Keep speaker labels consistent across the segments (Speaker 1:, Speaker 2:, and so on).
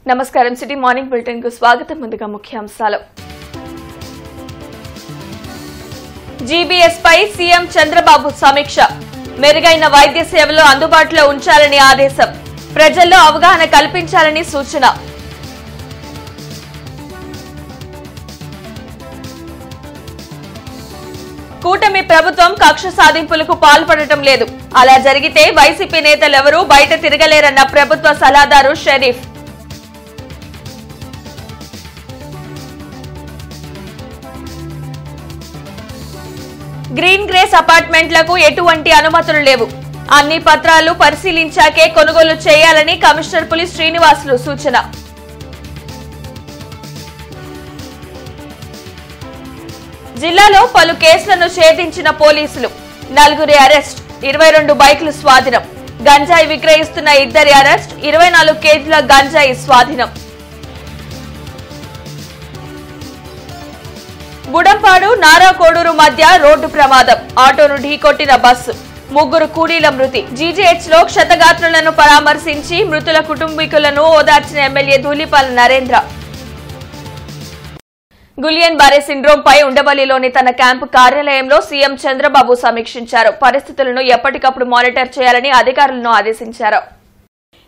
Speaker 1: నమస్కారం city morning bulletin కు స్వాగతం. ముందుగా ముఖ్యాంశాలు. జీబీఎస్ పై సీఎం చంద్రబాబు సమీక్ష. మెరుగైన వైద్య సేవలు అందుబాటులో ఉంచాలని ఆదేశం. ప్రజల్లో అవగాహన కల్పించాలని సూచన. కూటమి ప్రభుత్వం కక్ష సాధింపులకు పాల్పడటం లేదు. అలా జరిగితే వైసీపీ నేతలెవరూ బయట తిరగలేరన్న ప్రభుత్వ సలహాదారు షరీఫ్. గ్రీన్ గ్రేస్ అపార్ట్మెంట్లకు ఎటువంటి అనుమతులు లేవు. అన్ని పత్రాలు పరిశీలించాకే కొనుగోలు చేయాలని కమిషనర్ పులి శ్రీనివాసులు సూచన. జిల్లాలో పలు కేసులను ఛేదించిన పోలీసులు. 4 అరెస్ట్, 22 బైకులు స్వాధీనం. గంజాయి విక్రయిస్తున్న 2 అరెస్ట్, 24 కేజీల గంజాయి స్వాధీనం. గుడంపాడు నారాకోడూరు మధ్య రోడ్డు ప్రమాదం. ఆటోను ఢీకొట్టిన బస్సు. 3 కూలీల మృతి. జీజీహెచ్ లో క్షతగాత్రులను పరామర్శించి మృతుల కుటుంబీకులను ఓదార్చిన MLA Dhulipalla Narendra. Guillain Barre syndrome పై ఉండవల్లిలోని తన క్యాంపు కార్యాలయంలో సీఎం చంద్రబాబు సమీక్షించారు. పరిస్థితులను ఎప్పటికప్పుడు మానిటర్ చేయాలని అధికారులను ఆదేశించారు.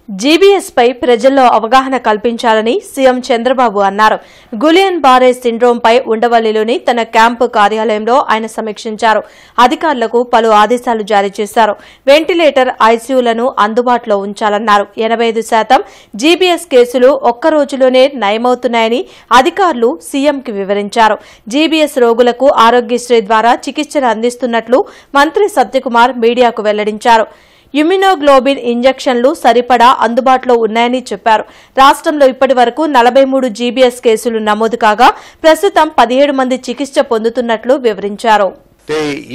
Speaker 2: జీబీఎస్ పై ప్రజల్లో అవగాహన కల్పించాలని సీఎం చంద్రబాబు అన్నారు. గులియన్ బారే సిండ్రోమ్ పై ఉండవల్లిలోని తన క్యాంపు కార్యాలయంలో ఆయన సమీక్షించారు. అధికారులకు పలు ఆదేశాలు జారీ చేశారు. వెంటిలేటర్, ఐసీయూలను అందుబాటులో ఉంచాలన్నారు. 85% జీబీఎస్ కేసులు ఒక్క రోజులోనే నయమవుతున్నాయని అధికారులు సీఎంకి వివరించారు. జీబీఎస్ రోగులకు ఆరోగ్యశ్రీ ద్వారా చికిత్సలు అందిస్తున్నట్లు మంత్రి సత్యకుమార్ మీడియాకు వెల్లడించారు. ఇమ్యునోగ్లోబిన్ ఇంజెక్షన్లు సరిపడా అందుబాటులో ఉన్నాయని చెప్పారు. రాష్ట్రంలో ఇప్పటి వరకు 43 జీబీఎస్ కేసులు నమోదు కాగా ప్రస్తుతం 17 మంది చికిత్స పొందుతున్నట్లు వివరించారు.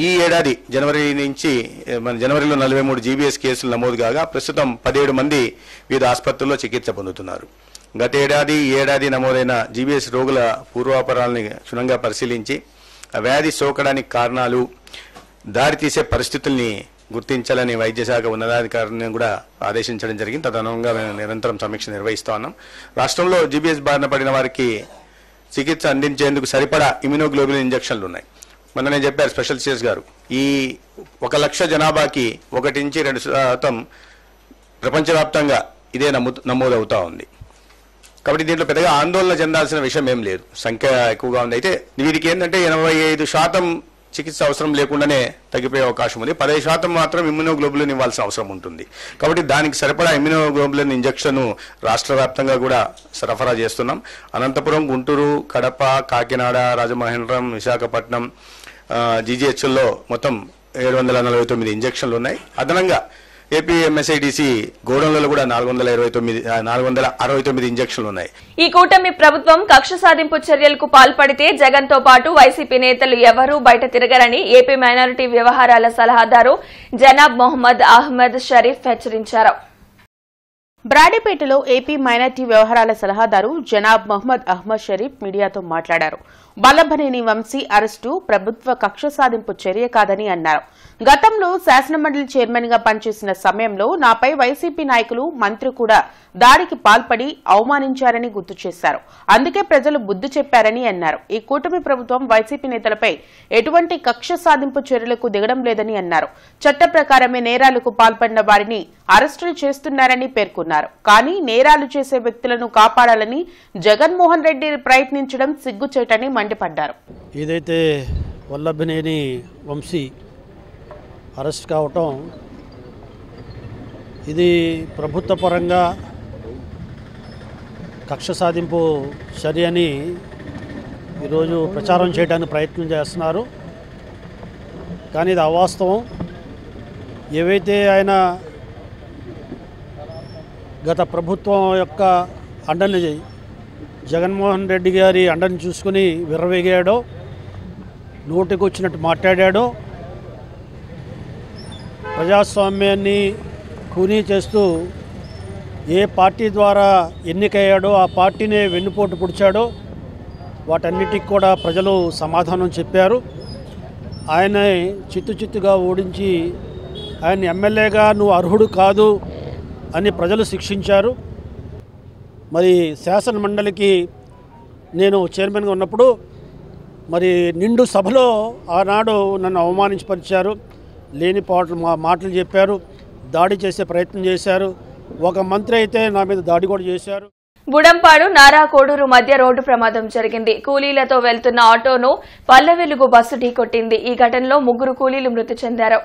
Speaker 3: ఈ ఏడాది జనవరిలో 43 జీబీఎస్ కేసులు నమోదు కాగా ప్రస్తుతం 17 మంది వివిధ ఆసుపత్రుల్లో చికిత్స పొందుతున్నారు. గత ఏడాది నమోదైన జీబీఎస్ రోగుల పూర్వాపరాలని క్షుణ్ణంగా పరిశీలించి వ్యాధి సోకడానికి కారణాలు, దారితీసే పరిస్థితుల్ని గుర్తించాలని వైద్య శాఖ ఉన్నతాధికారులను కూడా ఆదేశించడం జరిగింది. తదనుగుణంగా మేము నిరంతరం సమీక్ష నిర్వహిస్తా ఉన్నాం. రాష్ట్రంలో జీబీఎస్ బారిన పడిన వారికి చికిత్స అందించేందుకు సరిపడా ఇమ్యునోగ్లోబిన్ ఇంజెక్షన్లు ఉన్నాయి. మొన్ననే చెప్పారు స్పెషల్ సిఎస్ గారు, ఈ 1 లక్ష జనాభాకి 1-2% ప్రపంచవ్యాప్తంగా ఇదే నమోదవుతా ఉంది. కాబట్టి దీంట్లో పెద్దగా ఆందోళన చెందాల్సిన విషయం ఏం లేదు. సంఖ్య ఎక్కువగా ఉంది. అయితే వీరికి ఏంటంటే 85% చికిత్స అవసరం లేకుండానే తగ్గిపోయే అవకాశం ఉంది. 10% మాత్రం ఇమ్యునోగ్లోబులిన్ ఇవ్వాల్సిన అవసరం ఉంటుంది. కాబట్టి దానికి సరిపడా ఇమ్యునోగ్లోబులిన్ ఇంజెక్షన్ రాష్ట్ర వ్యాప్తంగా కూడా సరఫరా చేస్తున్నాం. అనంతపురం, గుంటూరు, కడప, కాకినాడ, రాజమహేంద్రం, విశాఖపట్నం జీజీహెచ్లో మొత్తం 749 ఇంజెక్షన్లు ఉన్నాయి. అదనంగా ఏపీ ఎంఎస్ఐడిసి గోడౌన్లలో కూడా 469 ఇంజెక్షన్లు ఉన్నాయి.
Speaker 1: ఈ కూటమి ప్రభుత్వం కక్ష సాధింపు చర్యలకు పాల్పడితే జగన్ తో పాటు వైసీపీ నేతలు ఎవరూ బయట తిరగరని ఏపీ మైనారిటీ వ్యవహారాల సలహాదారు జనాబ్ మొహమ్మద్ అహ్మద్ షరీఫ్ హెచ్చరించారు.
Speaker 4: బ్రాడీపేటలో ఏపీ మైనారిటీ వ్యవహారాల సలహాదారు జనాబ్ మొహమ్మద్ అహ్మద్ షరీఫ్ మీడియాతో మాట్లాడారు. వల్లభనేని వంశీ అరెస్టు ప్రభుత్వ కక్ష సాధింపు చర్య కాదని అన్నారు. గతంలో శాసనమండలి చైర్మన్ గా పనిచేసిన సమయంలో నాపై వైసీపీ నాయకులు, మంత్రి కూడా దాడికి పాల్పడి అవమానించారని గుర్తు చేశారు. అందుకే ప్రజలు బుద్ధి చెప్పారని అన్నారు. ఈ కూటమి ప్రభుత్వం వైసీపీ నేతలపై ఎటువంటి కక్ష సాధింపు చర్యలకు దిగడం లేదని అన్నారు. చట్ట ప్రకారమే నేరాలకు పాల్పడిన వారిని అరెస్టులు చేస్తున్నారని పేర్కొన్నారు. కానీ నేరాలు చేసే వ్యక్తులను కాపాడాలని జగన్మోహన్ రెడ్డి ప్రయత్నించడం సిగ్గుచేటని మండిపడ్డారు.
Speaker 5: ఏదైతే వల్లభనేని వంశీ అరెస్ట్ కావటం ఇది ప్రభుత్వ పరంగా కక్ష సాధింపు చర్య అని ఈరోజు ప్రచారం చేయడానికి ప్రయత్నం చేస్తున్నారు. కానీ ఇది అవాస్తవం. ఏవైతే ఆయన గత ప్రభుత్వం యొక్క అండని, జగన్మోహన్ రెడ్డి గారి అండని చూసుకుని విర్రవేగాడో, నోటికి వచ్చినట్టు మాట్లాడాడో, ప్రజాస్వామ్యాన్ని కూనీ చేస్తూ ఏ పార్టీ ద్వారా ఎన్నికయ్యాడో ఆ పార్టీనే వెన్నుపోటు పొడిచాడో వాటన్నిటికి కూడా ప్రజలు సమాధానం చెప్పారు. ఆయన చిత్తుగా ఓడించి ఆయన ఎమ్మెల్యేగా నువ్వు అర్హుడు కాదు అని ప్రజలు శిక్షించారు. మరి శాసన మండలికి నేను చైర్మన్గా ఉన్నప్పుడు మరి నిండు సభలో ఆనాడు నన్ను అవమానించపరిచారు, లేని మాటలు చెప్పారు, దాడి చేసే ప్రయత్నం చేశారు. ఒక మంత్రి అయితే నా మీద దాడి కూడా చేశారు.
Speaker 1: బుడంపాడు నారా కోడూరు మధ్య రోడ్డు ప్రమాదం జరిగింది. కూలీలతో వెళ్తున్న ఆటోను పల్లెవెలుగు బస్సు ఢీకొట్టింది. ఈ ఘటనలో 3 కూలీలు మృతి చెందారు.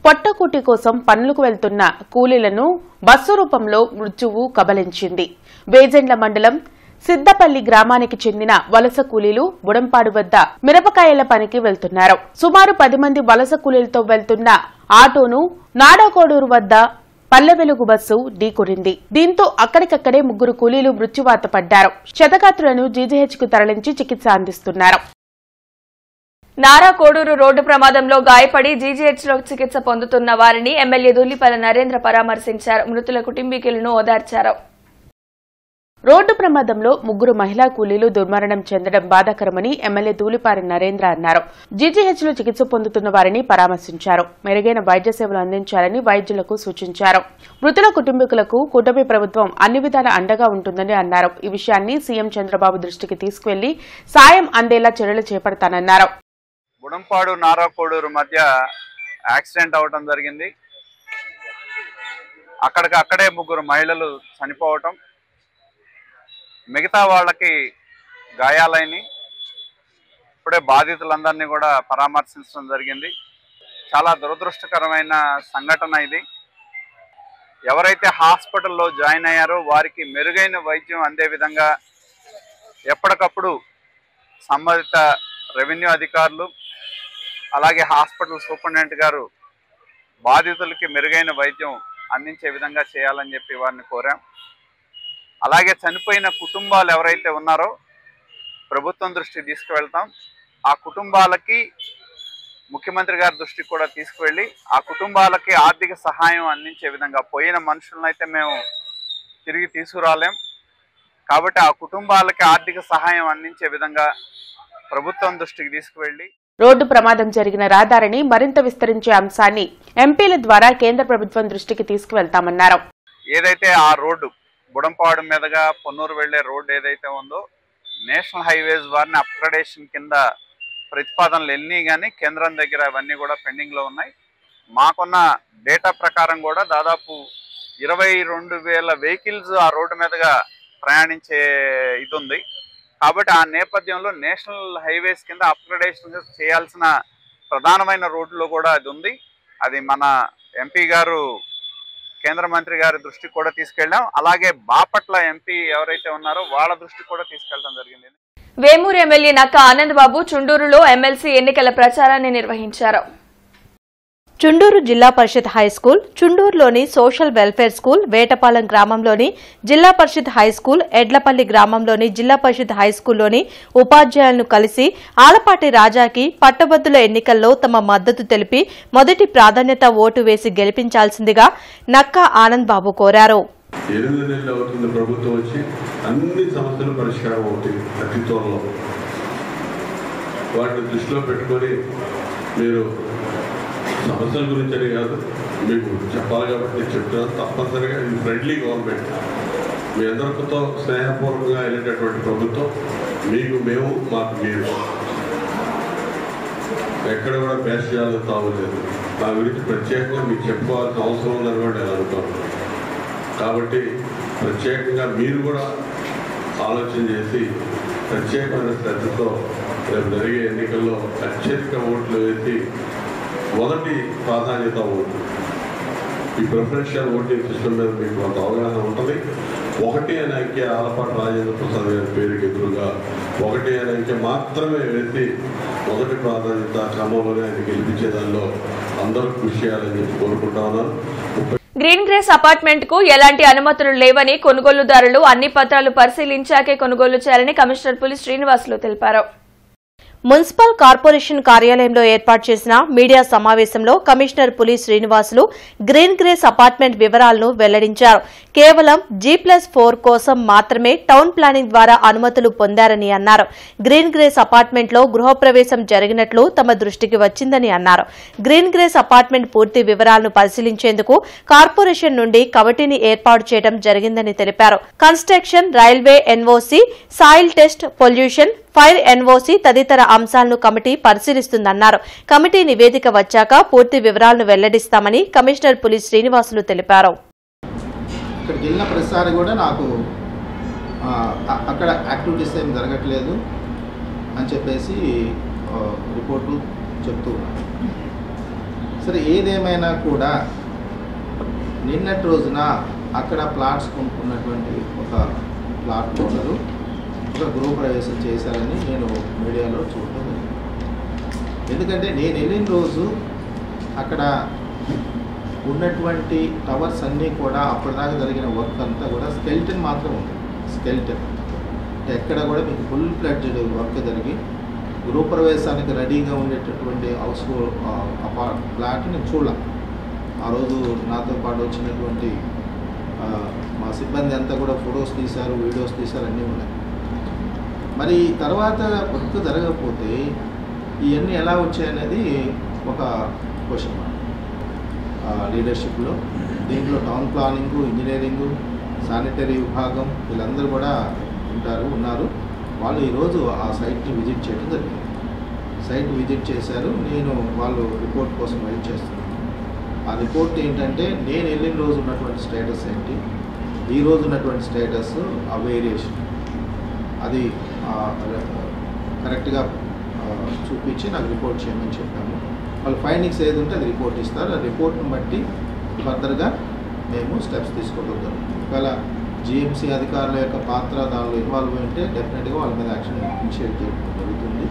Speaker 4: పొట్టకూటి కోసం పనులకు వెళ్తున్న కూలీలను బస్సు రూపంలో మృత్యువు కబలించింది. బేజెండ్ల మండలం సిద్దపల్లి గ్రామానికి చెందిన వలస కూలీలు బుడంపాడు వద్ద మిరపకాయల పనికి వెళ్తున్నారు. సుమారు 10 మంది వలస కూలీలతో వెళ్తున్న ఆటోను నాడాకోడూరు వద్ద పల్లెవెలుగు బస్సు ఢీకొట్టింది. దీంతో అక్కడికక్కడే 3 కూలీలు మృత్యువాత పడ్డారు. క్షతగాత్రులను జీజీహెచ్కు తరలించి చికిత్స అందిస్తున్నారు.
Speaker 1: నారా కోడూరు రోడ్డు ప్రమాదంలో గాయపడి జీజీహెచ్లో చికిత్స పొందుతున్న వారిని ఎమ్మెల్యే ధూళిపాల నరేంద్ర పరామర్శించారు. మృతుల కుటుంబీకులను ఓదార్చారు.
Speaker 4: రోడ్డు ప్రమాదంలో 3 మహిళా కూలీలు దుర్మరణం చెందడం బాధాకరమని ఎమ్మెల్యే ధూళిపాల నరేంద్ర అన్నారు. జీజీహెచ్లో చికిత్స పొందుతున్న వారిని పరామర్శించారు. మెరుగైన వైద్య సేవలు అందించాలని వైద్యులకు సూచించారు. మృతుల కుటుంబీకులకు కూటమి ప్రభుత్వం అన్ని విధాల అండగా ఉంటుందని అన్నారు. ఈ విషయాన్ని సీఎం చంద్రబాబు దృష్టికి తీసుకువెళ్లి సాయం అందేలా చర్యలు చేపడతానన్నారు.
Speaker 6: బుడంపాడు నారా కోడూరు మధ్య యాక్సిడెంట్ అవడం జరిగింది. అక్కడే 3 మహిళలు చనిపోవటం, మిగతా వాళ్ళకి గాయాలైన ఇప్పుడే బాధితులందరినీ కూడా పరామర్శించడం జరిగింది. చాలా దురదృష్టకరమైన సంఘటన ఇది. ఎవరైతే హాస్పిటల్లో జాయిన్ అయ్యారో వారికి మెరుగైన వైద్యం అందే విధంగా ఎప్పటికప్పుడు సంబంధిత రెవెన్యూ అధికారులు అలాగే హాస్పిటల్ సూపరింటెండెంట్ గారు బాధితులకి మెరుగైన వైద్యం అందించే విధంగా చేయాలని చెప్పి వారిని కోరాం. అలాగే చనిపోయిన కుటుంబాలు ఎవరైతే ఉన్నారో ప్రభుత్వం దృష్టికి తీసుకువెళ్తాం. ఆ కుటుంబాలకి ముఖ్యమంత్రి గారి దృష్టికి కూడా తీసుకువెళ్ళి ఆ కుటుంబాలకి ఆర్థిక సహాయం అందించే విధంగా, పోయిన మనుషులను అయితే మేము తిరిగి తీసుకురాలేం కాబట్టి ఆ కుటుంబాలకి ఆర్థిక సహాయం అందించే విధంగా ప్రభుత్వం దృష్టికి తీసుకువెళ్ళి
Speaker 4: రోడ్డు ప్రమాదం జరిగిన రహదారిని మరింత విస్తరించే అంశాన్ని ఎంపీల ద్వారా కేంద్ర ప్రభుత్వం దృష్టికి తీసుకువెళ్తామన్నారు.
Speaker 6: ఏదైతే ఆ రోడ్డు బుడంపాడు మీదుగా పొన్నూరు వెళ్లే రోడ్డు ఏదైతే ఉందో నేషనల్ హైవేస్ వారిని అప్గ్రేడేషన్ కింద ప్రతిపాదనలు ఎన్ని కానీ కేంద్రం దగ్గర అవన్నీ కూడా పెండింగ్ లో ఉన్నాయి. మాకున్న డేటా ప్రకారం కూడా దాదాపు 22,000 వెహికల్స్ ఆ రోడ్డు మీదుగా ప్రయాణించే ఇది ఉంది. కాబట్టి ఆ నేపథ్యంలో నేషనల్ హైవేస్ కింద అప్గ్రేడేషన్ చేయాల్సిన ప్రధానమైన రోడ్లో కూడా అది ఉంది. అది మన ఎంపీ గారు కేంద్ర మంత్రి గారి దృష్టికి కూడా తీసుకెళ్ళాం. అలాగే బాపట్ల ఎంపీ ఎవరైతే ఉన్నారో వాళ్ళ దృష్టికి కూడా తీసుకెళ్ళడం జరిగింది.
Speaker 1: వేమూరు ఎమ్మెల్యే నక్క ఆనంద్ బాబు చుండూరులో ఎమ్మెల్సీ ఎన్నికల ప్రచారాన్ని నిర్వహించారు.
Speaker 2: చుండూరు జిల్లా పరిషత్ హైస్కూల్, చుండూరులోని సోషల్ వెల్ఫేర్ స్కూల్, వేటపాలెం గ్రామంలోని జిల్లా పరిషత్ హైస్కూల్, ఎడ్లపల్లి గ్రామంలోని జిల్లా పరిషత్ హైస్కూల్లోని ఉపాధ్యాయులను కలిసి ఆలపాటి రాజాకి పట్టభద్రుల ఎన్నికల్లో తమ మద్దతు తెలిపి మొదటి ప్రాధాన్యత ఓటు వేసి గెలిపించాల్సిందిగా నక్క ఆనంద్ బాబు కోరారు.
Speaker 7: 8 నెలలు అవుతుంది ప్రభుత్వం వచ్చి, అన్ని సమస్యలు పరిష్కారం అవుతాయి అతి త్వరలో. వాటిని దృష్టిలో పెట్టుకొని మీరు సమస్యల గురించి అని కాదు మీకు చెప్పాలి కాబట్టి నేను చెప్తున్నాను. తప్పనిసరిగా ఇది ఫ్రెండ్లీ గవర్నమెంట్, మీ అందరితో స్నేహపూర్వకంగా వెళ్ళేటటువంటి ప్రభుత్వం. మీకు మేము, మాకు మీరు, ఎక్కడ కూడా బేస్ చేయాలని తావలేదు. నా గురించి ప్రత్యేకంగా మీకు చెప్పుకోవాల్సిన అవసరం ఉందని కూడా నేను అనుకుంటున్నాను. కాబట్టి ప్రత్యేకంగా మీరు కూడా ఆలోచన చేసి ప్రత్యేకమైన శ్రద్ధతో రేపు జరిగే ఎన్నికల్లో అత్యధిక ఓట్లు వేసి మొదటి ప్రాధాన్యత ఓటు. ఈ ప్రిఫరెన్షియల్ ఓటింగ్ సిస్టమ్ మీద మీకు కొంత అవగాహన ఉంటుంది. 1 అనే అంకె ఆలపాటి రాజేంద్ర ప్రసాద్ గారి పేరుకి ఎదురుగా 1 అనే అంకె మాత్రమే వేసి మొదటి ప్రాధాన్యత క్రమంలోనే ఆయన గెలిపించే దానిలో అందరూ కృషి చేయాలని చెప్పి కోరుకుంటా ఉన్నాను.
Speaker 1: గ్రీన్ గ్రేస్ అపార్ట్మెంట్ కు ఎలాంటి అనుమతులు లేవని కొనుగోలుదారులు అన్ని పత్రాలు పరిశీలించాకే కొనుగోలు చేయాలని కమిషనర్ పులి శ్రీనివాసులు తెలిపారు.
Speaker 2: మున్సిపల్ కార్పొరేషన్ కార్యాలయంలో ఏర్పాటు చేసిన మీడియా సమావేశంలో కమిషనర్ పులి శ్రీనివాసులు గ్రీన్ గ్రేస్ అపార్ట్మెంట్ వివరాలను వెల్లడించారు. కేవలం G+4 కోసం మాత్రమే టౌన్ ప్లానింగ్ ద్వారా అనుమతులు పొందారని అన్నారు. గ్రీన్ గ్రేస్ అపార్ట్మెంట్లో గృహప్రవేశం జరిగినట్లు తమ దృష్టికి వచ్చిందని అన్నారు. గ్రీన్ గ్రేస్ అపార్ట్మెంట్ పూర్తి వివరాలను పరిశీలించేందుకు కార్పొరేషన్ నుండి కమిటీని ఏర్పాటు చేయడం జరిగిందని తెలిపారు. Construction, railway NOC, soil test, pollution, fire NOC తదితర అంశాలను కమిటీ పరిశీలిస్తుందన్నారు. కమిటీ నివేదిక వచ్చాక పూర్తి వివరాలను వెల్లడిస్తామని కమిషనర్ పులి శ్రీనివాసులు తెలిపారు.
Speaker 8: ఇక్కడికి వెళ్ళిన ప్రతిసారి కూడా నాకు అక్కడ యాక్టివిటీస్ ఏం జరగట్లేదు అని చెప్పేసి రిపోర్టు చెప్తూ ఉన్నారు. సరే, ఏదేమైనా కూడా నిన్నటి రోజున అక్కడ ప్లాట్స్ కొనుక్కున్నటువంటి ఒక ప్లాట్ ఓనరు ఒక గృహప్రవేశం చేశారని నేను మీడియాలో చూడటం జరిగింది. ఎందుకంటే నేను వెళ్ళిన రోజు అక్కడ ఉన్నటువంటి టవర్స్ అన్నీ కూడా అప్పటిదాకా జరిగిన వర్క్ అంతా కూడా స్కెల్టన్ మాత్రం ఉంది. స్కెల్టన్ ఎక్కడ కూడా మీకు ఫుల్ ఫ్లెడ్జ్డ్ వర్క్ జరిగి గృహప్రవేశానికి రెడీగా ఉండేటటువంటి హౌస్ ఫ్లాట్ నేను చూడాల. ఆ రోజు నాతో పాటు వచ్చినటువంటి మా సిబ్బంది అంతా కూడా ఫొటోస్ తీశారు, వీడియోస్ తీశారు, అన్నీ ఉన్నాయి. మరి తర్వాత వర్క్ జరగకపోతే ఇవన్నీ ఎలా వచ్చాయనేది ఒక క్వశ్చన్ మార్క్ లీడర్షిప్లో. దీంట్లో టౌన్ ప్లానింగు, ఇంజనీరింగు, శానిటరీ విభాగం వీళ్ళందరూ కూడా ఉన్నారు. వాళ్ళు ఈరోజు ఆ సైట్ని విజిట్ చేయడం జరిగింది. సైట్ విజిట్ చేశారు. నేను వాళ్ళు రిపోర్ట్ కోసం వెయిట్ చేస్తున్నాను. ఆ రిపోర్ట్ ఏంటంటే నేను వెళ్ళిన రోజు ఉన్నటువంటి స్టేటస్ ఏంటి, ఈ రోజు ఉన్నటువంటి స్టేటస్, ఆ వేరియేషన్ అది కరెక్ట్గా చూపించి నాకు రిపోర్ట్ చేయమని చెప్పాము. వాళ్ళు ఫైండింగ్స్ ఏది ఉంటే అది రిపోర్ట్ ఇస్తారు. ఆ రిపోర్ట్ని బట్టి ఫర్దర్గా మేము స్టెప్స్ తీసుకోవడం జరుగుతుంది. ఒకవేళ జిఎంసీ అధికారుల యొక్క పాత్ర దానిలో ఇన్వాల్వ్ అయితే డెఫినెట్గా వాళ్ళ మీద యాక్షన్ ఇనిషియేట్ చేయడం జరుగుతుంది.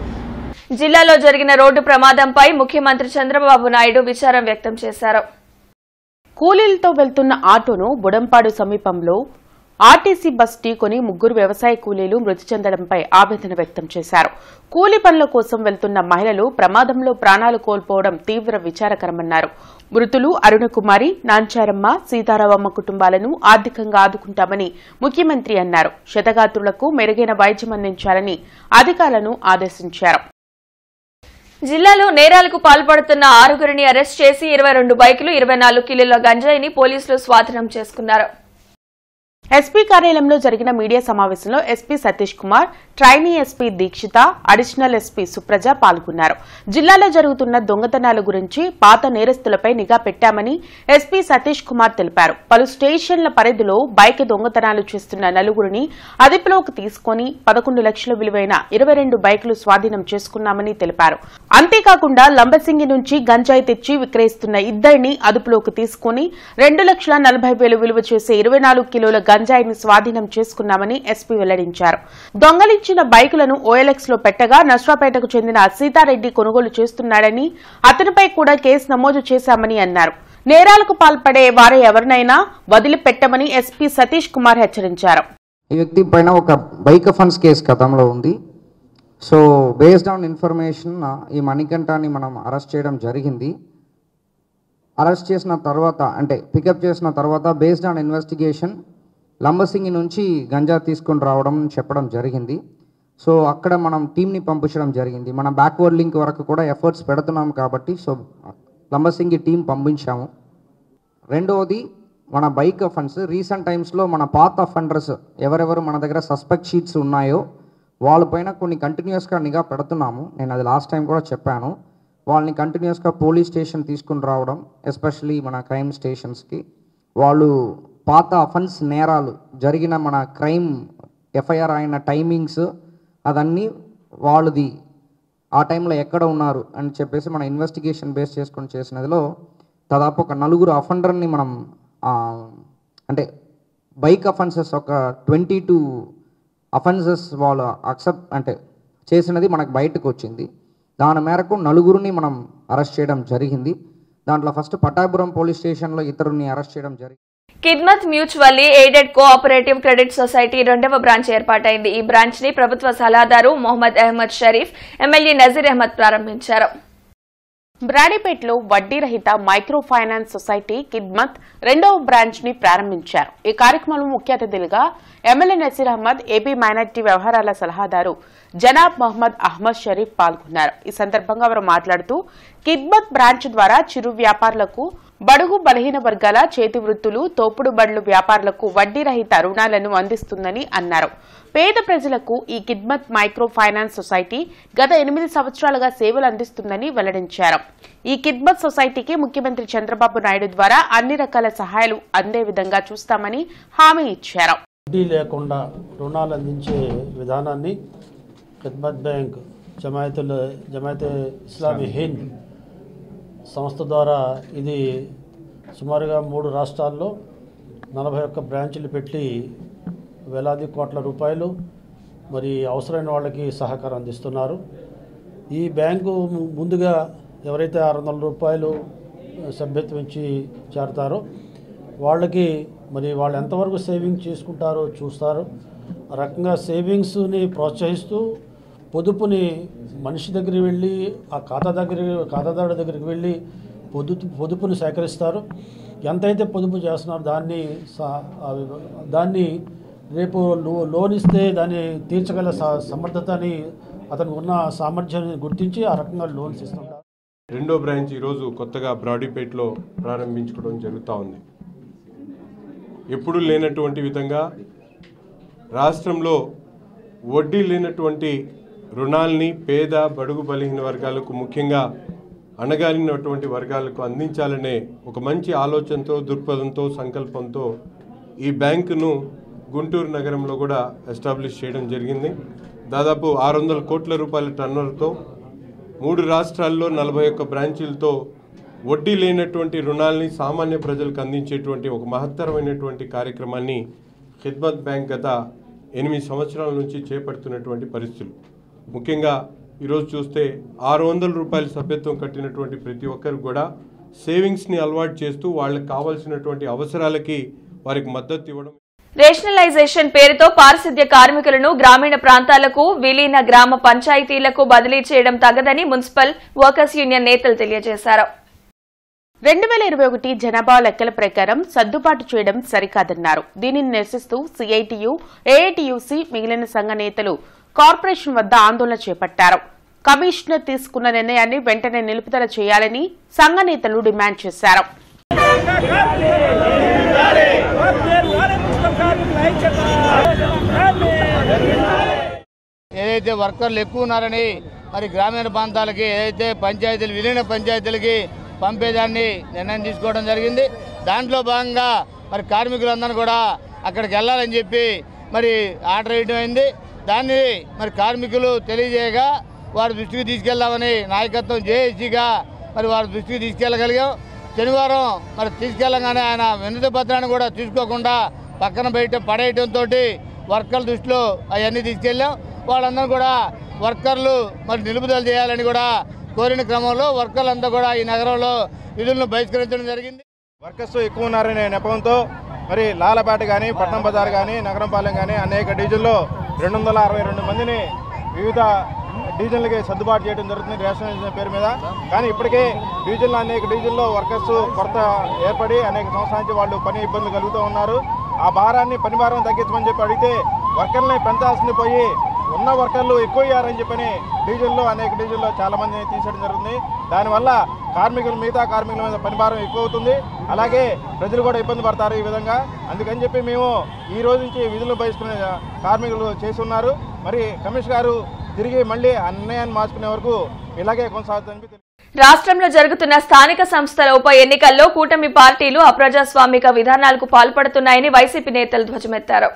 Speaker 1: జిల్లాలో జరిగిన రోడ్డు ప్రమాదంపై ముఖ్యమంత్రి చంద్రబాబు నాయుడు విచారం వ్యక్తం చేశారు.
Speaker 4: కూలీలతో వెళ్తున్న ఆటోను బుడంపాడు సమీపంలో ఆర్టీసీ బస్ ఢీకొని 3 వ్యవసాయ కూలీలు మృతి చెందడంపై ఆవేదన వ్యక్తం చేశారు. కూలీ పనుల కోసం వెళ్తున్న మహిళలు ప్రమాదంలో ప్రాణాలు కోల్పోవడం తీవ్ర విచారకరమన్నారు. మృతులు అరుణకుమారి, నాంచారమ్మ, సీతారామమ్మ కుటుంబాలను ఆర్థికంగా ఆదుకుంటామని ముఖ్యమంత్రి అన్నారు. క్షతగాత్రులకు మెరుగైన వైద్యం అందించాలని అధికారులను ఆదేశించారు.
Speaker 1: జిల్లాలో నేరాలకు పాల్పడుతున్న 6గురిని అరెస్ట్ చేసి 22 బైకులు, 24 కిలోల గంజాయిని పోలీసులు స్వాధీనం చేసుకున్నారు.
Speaker 4: ఎస్పీ కార్యాలయంలో జరిగిన మీడియా సమావేశంలో SP Satish Kumar, trainee SP Dikshita, additional SP Supraja పాల్గొన్నారు. జిల్లాలో జరుగుతున్న దొంగతనాల గురించి, పాత నేరస్తులపై నిఘా పెట్టామని ఎస్పీ సతీష్ కుమార్ తెలిపారు. పలు స్టేషన్ల పరిధిలో బైక్ దొంగతనాలు చేస్తున్న 4గురిని అదుపులోకి తీసుకుని 11 లక్షల విలువైన 22 బైకులు స్వాధీనం చేసుకున్నామని తెలిపారు. అంతేకాకుండా లంబసింగి నుంచి గంజాయి తెచ్చి విక్రయిస్తున్న 2 అదుపులోకి తీసుకుని 2,40,000 విలువ చేసే 24 కిలోల గంజాయిని స్వాధీనం చేసుకున్నామని ఎస్పీ వెల్లడించారు. దొంగలించిన బైకులను OLX లో పెట్టగా నర్సరావుపేటకు చెందిన సీతారెడ్డి కొనుగోలు చేస్తున్నాడని, అతనిపై కూడా కేసు నమోదు చేశామని అన్నారు. నేరాలకు పాల్పడే వారు ఎవరినైనా వదిలిపెట్టమని ఎస్పీ సతీష్ కుమార్ హెచ్చరించారు.
Speaker 9: ఈ వ్యక్తి పైన ఒక బైక్ ఫండ్స్ కేసు గతంలో ఉంది. సో బేస్డ్ ఆన్ ఇన్ఫర్మేషన్ ఈ మణికంఠాన్ని మనం అరెస్ట్ చేయడం జరిగింది. అరెస్ట్ చేసిన తర్వాత అంటే పికప్ చేసిన తర్వాత బేస్డ్ ఆన్ ఇన్వెస్టిగేషన్ లంబసింగి నుంచి గంజా తీసుకొని రావడం చెప్పడం జరిగింది. సో అక్కడ మనం టీంని పంపించడం జరిగింది. మన బ్యాక్వర్డ్ లింక్ వరకు కూడా ఎఫర్ట్స్ పెడుతున్నాం కాబట్టి సో లంబసింగి టీం పంపించాము. రెండవది మన బైక్ అఫెన్స్ రీసెంట్ టైమ్స్లో మన పాత అఫెండర్స్ ఎవరెవరు మన దగ్గర సస్పెక్ట్ షీట్స్ ఉన్నాయో వాళ్ళపైన కొన్ని కంటిన్యూస్గా నిఘా పెడుతున్నాము. నేను అది లాస్ట్ టైం కూడా చెప్పాను. వాళ్ళని కంటిన్యూస్గా పోలీస్ స్టేషన్ తీసుకుని రావడం, ఎస్పెషలీ మన క్రైమ్ స్టేషన్స్కి వాళ్ళు పాత అఫెన్స్ నేరాలు జరిగిన మన క్రైమ్ ఎఫ్ఐఆర్ అయిన టైమింగ్స్ అదన్నీ వాళ్ళది ఆ టైంలో ఎక్కడ ఉన్నారు అని చెప్పేసి మన ఇన్వెస్టిగేషన్ బేస్ చేసుకొని చేసినదిలో దాదాపు ఒక 4 అఫెండర్ని మనం అంటే బైక్ అఫెన్సెస్ ఒక 22 అఫెన్సెస్ వాళ్ళు అక్సెప్ట్ అంటే చేసినది మనకు బయటకు వచ్చింది. దాని మేరకు 4గురిని మనం అరెస్ట్ చేయడం జరిగింది. దాంట్లో ఫస్ట్ పటాపురం పోలీస్ స్టేషన్లో ఇతరుని అరెస్ట్ చేయడం జరిగింది.
Speaker 1: Khidmat mutually aided cooperative credit society 2వ బ్రాంచ్ ఏర్పాటైంది. ఈ బ్రాంచ్ ని ప్రభుత్వ సలహాదారు మొహమ్మద్ అహ్మద్ షరీఫ్, ఎమ్మెల్యే నజీర్ అహ్మద్ ప్రారంభించారు.
Speaker 4: బ్రాడీపేటలో వడ్డీ రహిత మైక్రో ఫైనాన్స్ సొసైటీ కిద్మత్ 2వ బ్రాంచ్ ని ప్రారంభించారు. ఈ కార్యక్రమంలో ముఖ్య అతిథులుగా MLA Nazir Ahmed, AP minority వ్యవహారాల సలహాదారు జనాబ్ మొహమ్మద్ అహ్మద్ షరీఫ్ పాల్గొన్నారు. ఈ సందర్భంగా వారు మాట్లాడుతూ కిద్మత్ బ్రాంచ్ ద్వారా చిరు వ్యాపారులకు, బడుగు బలహీన వర్గాల చేతి వృత్తులు, తోపుడు బండ్లు వ్యాపారులకు వడ్డీ రహిత రుణాలను అందిస్తుందని అన్నారు. పేద ప్రజలకు ఈ కిద్మత్ మైక్రో ఫైనాన్స్ సొసైటీ గత 8 సంవత్సరాలుగా సేవలు అందిస్తుందని వెల్లడించారు. ఈ కిద్మత్ సొసైటీకి ముఖ్యమంత్రి చంద్రబాబు నాయుడు ద్వారా అన్ని రకాల సహాయాలు అందే విధంగా చూస్తామని హామీ ఇచ్చారు.
Speaker 5: వడ్డీ లేకుండా రుణాలు అందించే విధానాన్ని కిద్మత్ బ్యాంక్ జమాయతే ఇస్లామీ హింద్ సంస్థ ద్వారా ఇది సుమారుగా 3 రాష్ట్రాల్లో 41 బ్రాంచులు పెట్టి వేలాది కోట్ల రూపాయలు మరి అవసరమైన వాళ్ళకి సహకారం అందిస్తున్నారు. ఈ బ్యాంకు ముందుగా ఎవరైతే 600 రూపాయలు సభ్యత్వం ఇచ్చి చేరతారో వాళ్ళకి మరి వాళ్ళు ఎంతవరకు సేవింగ్ చేసుకుంటారో చూస్తారు. ఆ రకంగా సేవింగ్స్ని ప్రోత్సహిస్తూ పొదుపుని మనిషి దగ్గరికి వెళ్ళి ఆ ఖాతాదారుడి దగ్గరికి వెళ్ళి పొదుపుని సేకరిస్తారు. ఎంతైతే పొదుపు చేస్తున్నారో దాన్ని రేపు లోన్ ఇస్తే దాన్ని తీర్చగల సమర్థతని అతనికి ఉన్న సామర్థ్యాన్ని గుర్తించి ఆ రకంగా లోన్స్ ఇస్తుంటారు.
Speaker 10: 2వ బ్రాంచ్ ఈరోజు కొత్తగా బ్రాడీపేటలో ప్రారంభించుకోవడం జరుగుతూ ఉంది. ఎప్పుడూ లేనటువంటి విధంగా రాష్ట్రంలో వడ్డీ లేనటువంటి రుణాల్ని పేద బడుగు బలహీన వర్గాలకు, ముఖ్యంగా అణగారినటువంటి వర్గాలకు అందించాలనే ఒక మంచి ఆలోచనతో, దృక్పథంతో, సంకల్పంతో ఈ బ్యాంకును గుంటూరు నగరంలో కూడా ఎస్టాబ్లిష్ చేయడం జరిగింది. దాదాపు 600 కోట్ల రూపాయల టర్నోవర్తో 3 రాష్ట్రాల్లో 41 బ్రాంచీలతో వడ్డీ లేనటువంటి రుణాలని సామాన్య ప్రజలకు అందించేటువంటి ఒక మహత్తరమైనటువంటి కార్యక్రమాన్ని కిద్మత్ బ్యాంక్ గత 8 సంవత్సరాల నుంచి చేపడుతున్నటువంటి పరిస్థితులు. ముఖ్యంగా ఈరోజు చూస్తే 600 రూపాయల సభ్యత్వం కట్టినటువంటి ప్రతి ఒక్కరు కూడా సేవింగ్స్ని అలవాటు చేస్తూ వాళ్ళకి కావాల్సినటువంటి అవసరాలకి వారికి మద్దతు ఇవ్వడం.
Speaker 1: రేషనలైజేషన్ పేరుతో పారిశుద్ధ్య కార్మికులను గ్రామీణ ప్రాంతాలకు, విలీన గ్రామ పంచాయతీలకు బదిలీ చేయడం తగదని మున్సిపల్ వర్కర్స్ యూనియన్ నేతలు తెలియజేశారు.
Speaker 4: 2021 జనాభా లెక్కల ప్రకారం సర్దుబాటు చేయడం సరికాదన్నారు. దీనిని నిరసిస్తూ సిఐటియు, ఏఐటియుసి, మిగిలిన సంఘ నేతలు కార్పొరేషన్ వద్ద ఆందోళన చేపట్టారు. కమిషనర్ తీసుకున్న నిర్ణయాన్ని వెంటనే నిలుపుదల చేయాలని సంఘ నేతలు డిమాండ్ చేశారు.
Speaker 11: ఏదైతే వర్కర్లు ఎక్కువ ఉన్నారని మరి గ్రామీణ ప్రాంతాలకి, ఏదైతే పంచాయతీలు, విలీన పంచాయతీలకి పంపేదాన్ని నిర్ణయం తీసుకోవడం జరిగింది. దాంట్లో భాగంగా మరి కార్మికులందరూ కూడా అక్కడికి వెళ్ళాలని చెప్పి మరి ఆర్డర్ వేయడం అయింది. దాన్ని మరి కార్మికులు తెలియజేయగా వారి దృష్టికి తీసుకెళ్దామని నాయకత్వం జేఏసీగా మరి వారి దృష్టికి తీసుకెళ్ళగలిగాం. శనివారం మరి తీసుకెళ్ళగానే ఆయన వినతి పత్రాన్ని కూడా తీసుకోకుండా పక్కన పడేయడంతో వర్కర్ల దృష్టిలో అవన్నీ తీసుకెళ్ళాం. వాళ్ళందరూ కూడా వర్కర్లు మరి నిలుపుదల చేయాలని కూడా కోరిన క్రమంలో వర్కర్లంతా కూడా ఈ నగరంలో విధులను బహిష్కరించడం జరిగింది.
Speaker 12: వర్కర్స్ ఎక్కువ ఉన్నారనే నెపంతో మరి లాలపేట కానీ, పట్నం బజార్ కానీ, నగరంపాలెం కానీ అనేక డివిజన్లో 262 మందిని వివిధ డివిజన్లకి సర్దుబాటు చేయడం జరుగుతుంది రేషనలైజేషన్ పేరు మీద. కానీ ఇప్పటికే అనేక డివిజన్లో వర్కర్స్ కొరత ఏర్పడి అనేక సంవత్సరాల నుంచి వాళ్ళు పని ఇబ్బందులు కలుగుతూ ఉన్నారు. ఆ పని భారం తగ్గించమని చెప్పి అడిగితే వర్కర్లని పెంచాల్సింది పోయి ఉన్న వర్కర్లు ఎక్కువ అయ్యారని చెప్పని అనేక డివిజన్లో చాలా మందిని తీసేయడం జరుగుతుంది. దానివల్ల మిగతా కార్మికుల మీద పని భారం ఎక్కువ అవుతుంది. అలాగే ప్రజలు కూడా ఇబ్బంది పడతారు ఈ విధంగా. అందుకని చెప్పి మేము ఈ రోజు నుంచి విధులు బహిష్కరణ కార్మికులు చేస్తున్నారు. మరి కమిషనర్ గారు తిరిగి మళ్ళీ ఆ నిర్ణయాన్ని మార్చుకునే వరకు ఇలాగే కొనసాగుతుందని.
Speaker 1: రాష్ట్రంలో జరుగుతున్న స్థానిక సంస్థల ఉప ఎన్నికల్లో కూటమి పార్టీలు అప్రజాస్వామిక విధానాలకు పాల్పడుతున్నాయని వైసీపీ నేతలు ధ్వజమెత్తారు.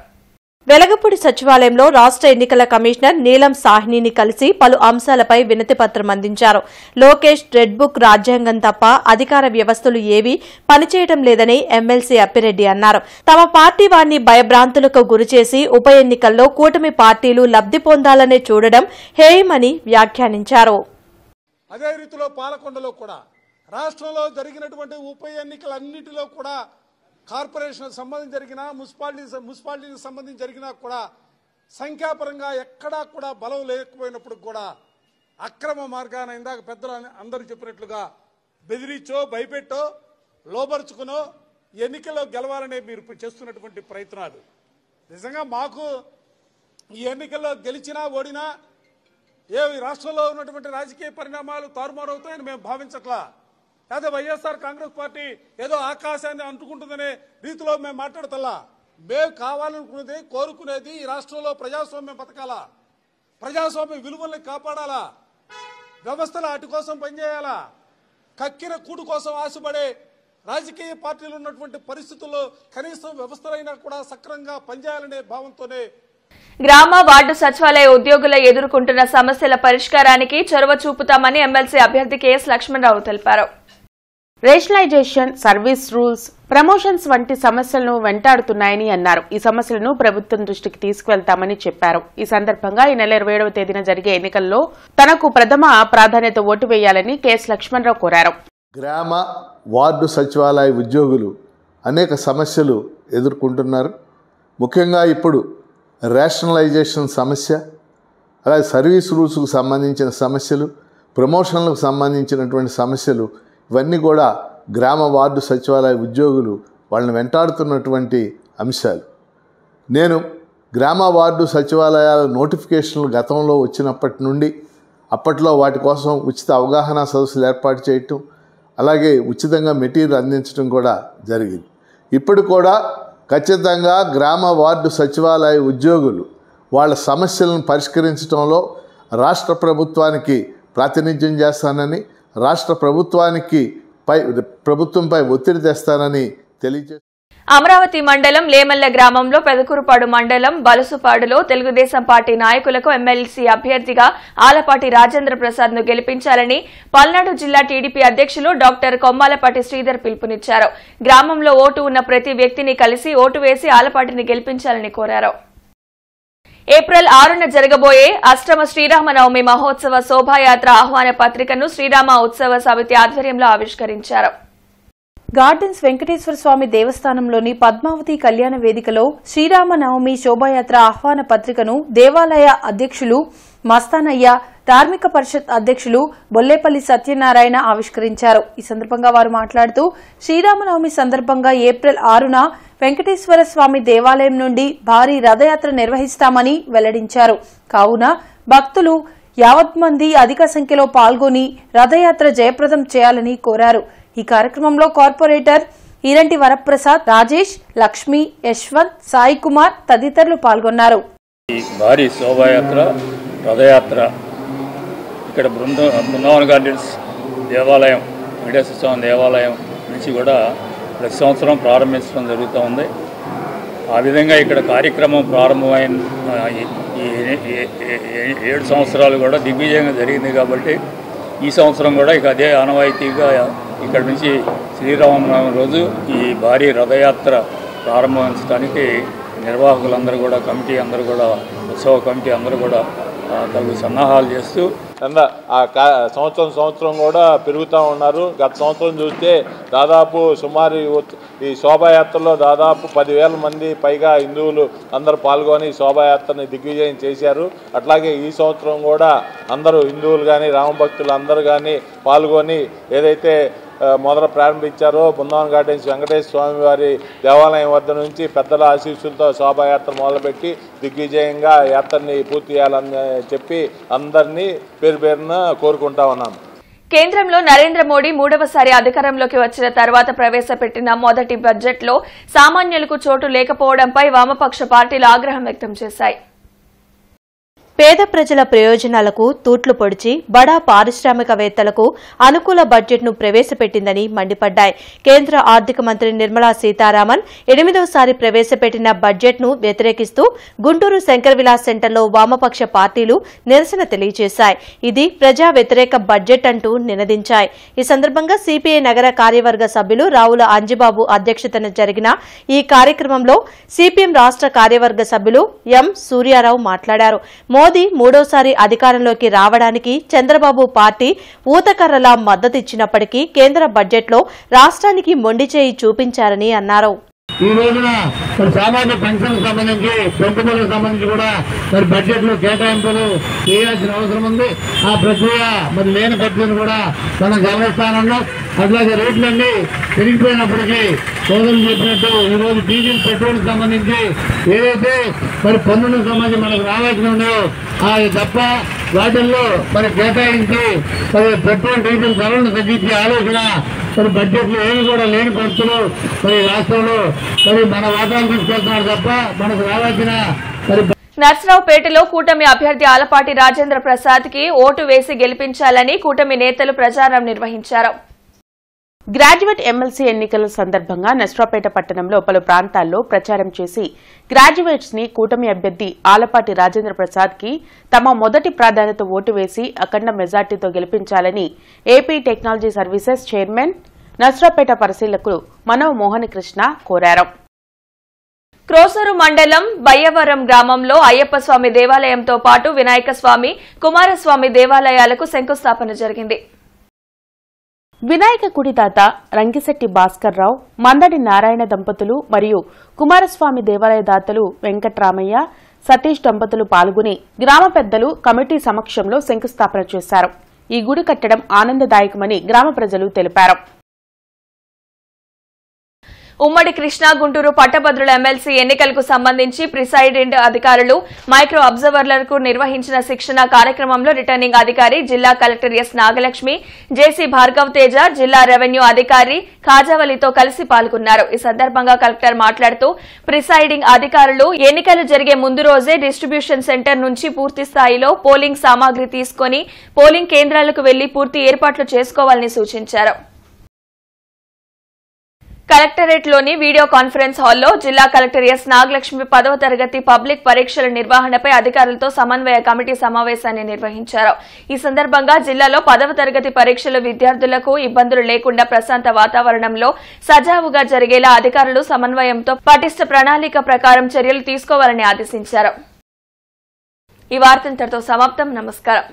Speaker 2: వెలగపూడి సచివాలయంలో రాష్ట్ర ఎన్నికల కమిషనర్ నీలం సాహ్నిని కలిసి పలు అంశాలపై వినతిపత్రం అందించారు. లోకేష్ రెడ్ బుక్ రాజ్యాంగం తప్ప అధికార వ్యవస్థలు ఏవీ పనిచేయడం లేదని ఎమ్మెల్సీ అప్పిరెడ్డి అన్నారు. తమ పార్టీ వారిని భయభ్రాంతులకు గురిచేసి ఉప ఎన్నికల్లో కూటమి పార్టీలు లబ్ది పొందాలనే చూడడం హేయమని వ్యాఖ్యానించారు.
Speaker 13: అదే రీతిలో పాలకొండలో కూడా రాష్ట్రంలో జరిగినటువంటి ఉప ఎన్నికలన్నిటిలో కూడా కార్పొరేషన్ సంబంధించి జరిగినా మున్సిపాలిటీకి సంబంధించి జరిగినా కూడా సంఖ్యాపరంగా ఎక్కడా కూడా బలం లేకపోయినప్పుడు కూడా అక్రమ మార్గాన ఇందాక పెద్దలు అందరూ చెప్పినట్లుగా బెదిరించో భయపెట్టో లోబరుచుకునో ఎన్నికల్లో గెలవాలనే మీరు చేస్తున్నటువంటి ప్రయత్నాలు నిజంగా మాకు ఈ ఎన్నికల్లో గెలిచినా ఓడినా రాష్ట్రంలో ఉన్నటువంటి రాజకీయ పరిణామాలు తారుమారవుతాయని మేము భావించట్లా. లేదా వైఎస్ఆర్ కాంగ్రెస్ పార్టీ ఏదో ఆకాశాన్ని అంటుకుంటుందనే రీతిలో మేము మాట్లాడతల్లా. మేము కావాలనుకునేది కోరుకునేది ఈ రాష్ట్రంలో ప్రజాస్వామ్యం బతకాలా, ప్రజాస్వామ్య విలువల్ని కాపాడాలా, వ్యవస్థల అటు కోసం పనిచేయాలా. కక్కిన కూడు కోసం ఆశపడే రాజకీయ పార్టీలు ఉన్నటువంటి పరిస్థితుల్లో కనీసం వ్యవస్థలైనా కూడా సక్రమంగా పనిచేయాలనే భావంతోనే
Speaker 1: గ్రామ వార్డు సచివాలయ ఉద్యోగులు ఎదుర్కొంటున్న సమస్యల పరిష్కారానికి చొరవ చూపుతామని ఎమ్మెల్సీ అభ్యర్థి కెఎస్ లక్ష్మణరావు తెలిపారు.
Speaker 4: రేషనలైజేషన్, సర్వీస్ రూల్స్, ప్రమోషన్స్ వంటి సమస్యలను వెంటాడుతున్నాయని అన్నారు. ఈ సమస్యలను ప్రభుత్వం దృష్టికి తీసుకువెళ్తామని చెప్పారు. ఈ సందర్భంగా ఈ నెల 27వ తేదీన జరిగే ఎన్నికల్లో తనకు ప్రథమ ప్రాధాన్యత ఓటు వేయాలని కెఎస్ లక్ష్మణరావు కోరారు.
Speaker 14: గ్రామ వార్డు సచివాలయ ఉద్యోగులు అనేక సమస్యలు ఎదుర్కొంటున్నారు. ముఖ్యంగా ఇప్పుడు రేషనలైజేషన్ సమస్య, అలాగే సర్వీస్ రూల్స్కు సంబంధించిన సమస్యలు, ప్రమోషన్లకు సంబంధించినటువంటి సమస్యలు, ఇవన్నీ కూడా గ్రామ వార్డు సచివాలయ ఉద్యోగులు వాళ్ళని వెంటాడుతున్నటువంటి అంశాలు. నేను గ్రామ వార్డు సచివాలయాల నోటిఫికేషన్లు గతంలో వచ్చినప్పటి నుండి అప్పట్లో వాటి కోసం ఉచిత అవగాహన సదస్సులు ఏర్పాటు చేయటం, అలాగే ఉచితంగా మెటీరియల్ అందించడం కూడా జరిగింది. ఇప్పుడు కూడా ఖచ్చితంగా గ్రామ వార్డు సచివాలయ ఉద్యోగులు వాళ్ళ సమస్యలను పరిష్కరించడంలో రాష్ట్ర ప్రభుత్వానికి ప్రాతినిధ్యం చేస్తానని, రాష్ట్ర ప్రభుత్వంపై ఒత్తిడి తెస్తానని తెలియజేస్తారు.
Speaker 1: అమరావతి మండలం లేమల్ల గ్రామంలో పెదకూరుపాడు మండలం బలుసుపాడులో తెలుగుదేశం పార్టీ నాయకులకు ఎమ్మెల్సీ అభ్యర్థిగా ఆలపాటి రాజేంద్ర ప్రసాద్ ను గెలిపించాలని పల్నాడు జిల్లా టీడీపీ అధ్యక్షులు డాక్టర్ కొమ్మాలపాటి శ్రీధర్ పిలుపునిచ్చారు. గ్రామంలో ఓటు ఉన్న ప్రతి వ్యక్తిని కలిసి ఓటు వేసి ఆలపాటిని గెలిపించాలని కోరారు. ఏప్రిల్ 6న జరగబోయే అష్టమ శ్రీరామనవమి మహోత్సవ శోభాయాత్ర ఆహ్వాన పత్రికను శ్రీరామ ఉత్సవ సమితి ఆధ్వర్యంలో ఆవిష్కరించారు.
Speaker 2: గార్డెన్స్ వెంకటేశ్వర స్వామి దేవస్థానంలోని పద్మావతి కళ్యాణ వేదికలో శ్రీరామనవమి శోభాయాత్ర ఆహ్వాన పత్రికను దేవాలయ అధ్యక్షులు మస్తానయ్య, ధార్మిక పరిషత్ అధ్యక్షులు బొల్లేపల్లి సత్యనారాయణ ఆవిష్కరించారు. ఈ సందర్భంగా వారు మాట్లాడుతూ శ్రీరామనవమి సందర్భంగా ఏప్రిల్ 6న వెంకటేశ్వర స్వామి దేవాలయం నుండి భారీ రథయాత్ర నిర్వహిస్తామని వెల్లడించారు. కావున భక్తులు యావత్ మంది అధిక సంఖ్యలో పాల్గొని రథయాత్ర జయప్రదం చేయాలని కోరారు. ఈ కార్యక్రమంలో కార్పొరేటర్ ఈరంటి వరప్రసాద్, రాజేష్, లక్ష్మి, యశ్వంత్, సాయి కుమార్ తదితరులు పాల్గొన్నారు.
Speaker 15: ఈ భారీ శోభాయాత్ర రథయాత్ర ఇక్కడ బృందావన్ గార్డెన్స్ దేవాలయం, వెంకటేశ్వర స్వామి దేవాలయం నుంచి కూడా ప్రతి సంవత్సరం ప్రారంభించడం జరుగుతూ ఉంది. ఆ విధంగా ఇక్కడ కార్యక్రమం ప్రారంభమైన ఈ 7 సంవత్సరాలు కూడా దిగ్విజయంగా జరిగింది. కాబట్టి ఈ సంవత్సరం కూడా ఇక అదే ఆనవాయితీగా ఇక్కడ నుంచి శ్రీరామనవమి రోజు ఈ భారీ రథయాత్ర ప్రారంభించడానికి నిర్వాహకులందరూ కూడా, కమిటీ అందరూ కూడా, ఉత్సవ కమిటీ అందరూ కూడా తగు సన్నాహాలు చేస్తూ
Speaker 12: సంవత్సరం కూడా పెరుగుతూ ఉన్నారు. గత సంవత్సరం చూస్తే దాదాపు సుమారు ఈ శోభాయాత్రలో దాదాపు 10,000 మంది పైగా హిందువులు అందరూ పాల్గొని శోభాయాత్రని దిగ్విజయం చేశారు. అట్లాగే ఈ సంవత్సరం కూడా అందరూ హిందువులు కానీ రామభక్తులు అందరూ కానీ పాల్గొని ఏదైతే మొదలు ప్రారంభించారో బృందావన్ గార్డెన్స్ వెంకటేశ్వర స్వామి వారి దేవాలయం వద్ద నుంచి పెద్దల ఆశీస్సులతో శోభాయాత్ర మొదలుపెట్టి దిగ్విజయంగా యాత్రని పూర్తి చేయాలని చెప్పి అందరినీ పేరు పేరున కోరుకుంటా ఉన్నాను.
Speaker 1: కేంద్రంలో నరేంద్ర మోడీ 3వసారి అధికారంలోకి వచ్చిన తర్వాత ప్రవేశపెట్టిన మొదటి బడ్జెట్లో సామాన్యులకు చోటు లేకపోవడంపై వామపక్ష పార్టీలు ఆగ్రహం వ్యక్తం చేశాయి.
Speaker 2: పేద ప్రజల ప్రయోజనాలకు తూట్లు పొడిచి బడా పారిశ్రామికవేత్తలకు అనుకూల బడ్జెట్ను ప్రవేశపెట్టిందని మండిపడ్డాయి. కేంద్ర ఆర్థిక మంత్రి నిర్మలా సీతారామన్ 8వసారి ప్రవేశపెట్టిన బడ్జెట్ను వ్యతిరేకిస్తూ గుంటూరు శంకర్ విలాస్ సెంటర్లో వామపక్ష పార్టీలు నిరసన తెలియజేశాయి. ఇది ప్రజా వ్యతిరేక బడ్జెట్ అంటూ నినదించాయి. ఈ సందర్భంగా సిపిఐ నగర కార్యవర్గ సభ్యులు రావుల అంజిబాబు అధ్యక్షతన జరిగిన ఈ కార్యక్రమంలో సిపిఎం రాష్ట్ర కార్యవర్గ సభ్యులు ఎం సూర్యారావు మాట్లాడారు. మోదీ 3వసారి అధికారంలోకి రావడానికి చంద్రబాబు పార్టీ ఊతకర్రలా మద్దతిచ్చినప్పటికీ కేంద్ర బడ్జెట్లో రాష్ట్రానికి మొండిచేయి చూపించారని అన్నారు.
Speaker 11: ఈ రోజున మరి సామాజిక పెన్షన్కి సంబంధించి పెంపుదలకు సంబంధించి కూడా మరి బడ్జెట్లో కేటాయింపులు చేయాల్సిన అవసరం ఉంది. ఆ ప్రక్రియ మరి లేని ఖర్చులను కూడా మనం గమనిస్తానన్నాం. అట్లాగే రేట్లన్నీ పెరిగిపోయినప్పటికీ సోదరులు చెప్పినట్టు ఈరోజు డీజిల్ పెట్రోల్కి సంబంధించి ఏదైతే మరి పన్నులకు సంబంధించి మనకు రావాల్సిన ఉన్నాయో అది తప్ప వాటిల్లో మరి కేటాయించి మరి పెట్రోల్ డీజిల్ ధరలను తగ్గించే ఆలోచన మరి బడ్జెట్లో ఏమి కూడా లేని పరిస్థితులు మరి రాష్ట్రంలో మరి మన వాటాలు తీసుకొస్తున్నారు తప్ప మనకు రావాల్సిన మరి
Speaker 1: నర్సరావుపేటలో కూటమి అభ్యర్థి ఆలపాటి రాజేంద్ర ప్రసాద్ కి ఓటు వేసి గెలిపించాలని కూటమి నేతలు ప్రచారం నిర్వహించారు.
Speaker 4: గ్రాడ్యుయేట్ ఎమ్మెల్సీ ఎన్నికల సందర్భంగా నర్సరావుపేట పట్టణంలో పలు ప్రాంతాల్లో ప్రచారం చేసి గ్రాడ్యుయేట్స్ ని కూటమి అభ్యర్థి ఆలపాటి రాజేంద్ర ప్రసాద్ కి తమ మొదటి ప్రాధాన్యత ఓటు వేసి అఖండ మెజార్టీతో గెలిపించాలని AP technology services chairman Narasaraopet పరిశీలకులు మనవ్ మోహన్ కృష్ణ కోరారు.
Speaker 1: క్రోసూరు మండలం బయ్యవరం గ్రామంలో అయ్యప్ప స్వామి దేవాలయంతో పాటు వినాయక స్వామి, కుమారస్వామి దేవాలయాలకు శంకుస్థాపన జరిగింది.
Speaker 4: వినాయక గుడిదాత రంగిశెట్టి భాస్కర్ రావు, మందడి నారాయణ దంపతులు మరియు కుమారస్వామి దేవాలయ దాతలు వెంకట్రామయ్య, సతీష్ దంపతులు పాల్గొని గ్రామ పెద్దలు కమిటీ సమక్షంలో శంకుస్థాపన చేశారు. ఈ గుడి కట్టడం ఆనందదాయకమని గ్రామ ప్రజలు తెలిపారు.
Speaker 1: ఉమ్మడి కృష్ణా గుంటూరు పట్టభద్రుల ఎమ్మెల్సీ ఎన్నికలకు సంబంధించి ప్రిసైడింగ్ అధికారులు, మైక్రో అబ్జర్వర్లకు నిర్వహించిన శిక్షణ కార్యక్రమంలో రిటర్నింగ్ అధికారి జిల్లా కలెక్టర్ ఎస్ నాగలక్ష్మి, జేసీ భార్గవ్ తేజ, జిల్లా రెవెన్యూ అధికారి ఖాజావలితో కలిసి పాల్గొన్నారు. ఈ సందర్భంగా కలెక్టర్ మాట్లాడుతూ ప్రిసైడింగ్ అధికారులు ఎన్నికలు జరిగే ముందు రోజే డిస్ట్రిబ్యూషన్ సెంటర్ నుంచి పూర్తి స్థాయిలో పోలింగ్ సామాగ్రి తీసుకుని పోలింగ్ కేంద్రాలకు వెళ్లి పూర్తి ఏర్పాట్లు చేసుకోవాలని సూచించారు. కలెక్టరేట్లోని వీడియో కాన్ఫరెన్స్ హాల్లో జిల్లా కలెక్టర్ ఎస్ నాగలక్ష్మి 10వ తరగతి పబ్లిక్ పరీక్షల నిర్వహణపై అధికారులతో సమన్వయ కమిటీ సమావేశాన్ని నిర్వహించారు. ఈ సందర్భంగా జిల్లాలో 10వ తరగతి పరీక్షలు విద్యార్థులకు ఇబ్బందులు లేకుండా ప్రశాంత వాతావరణంలో సజావుగా జరిగేలా అధికారులు సమన్వయంతో పటిష్ట ప్రణాళిక ప్రకారం చర్యలు తీసుకోవాలని ఆదేశించారు. ఈ వార్త ఇంతటితో సమాప్తం. నమస్కారం.